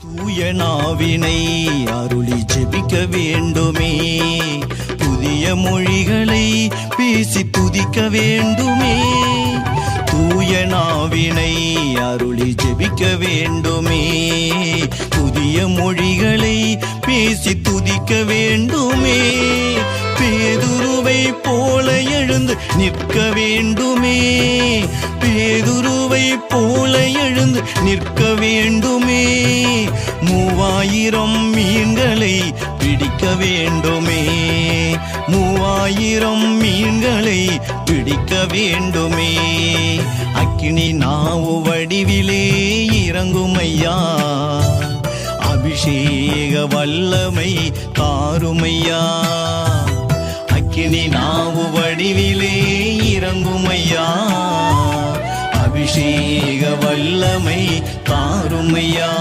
தூய நாவினை அருளி ஜெபிக்க வேண்டுமே, புதிய மொழிகளை பேசி துதிக்க வேண்டுமே. தூய நாவினை அருளி ஜெபிக்க வேண்டுமே, புதிய மொழிகளை பேசி துதிக்க வேண்டுமே. பேதுருவை போல எழுந்து நிற்க வேண்டுமே, பேதுருவை போல எழுந்து நிற்க வேண்டுமே. 3000 மீன்களை பிடிக்க வேண்டுமே, 3000 மீன்களை பிடிக்க வேண்டுமே. அக்கினி நாவு வடிவிலே இறங்குமையா, அபிஷேக வல்லமை தாருமையா. அக்கினி நாவு வடிவிலே இறங்குமையா, அபிஷேக வல்லமை தாருமையா.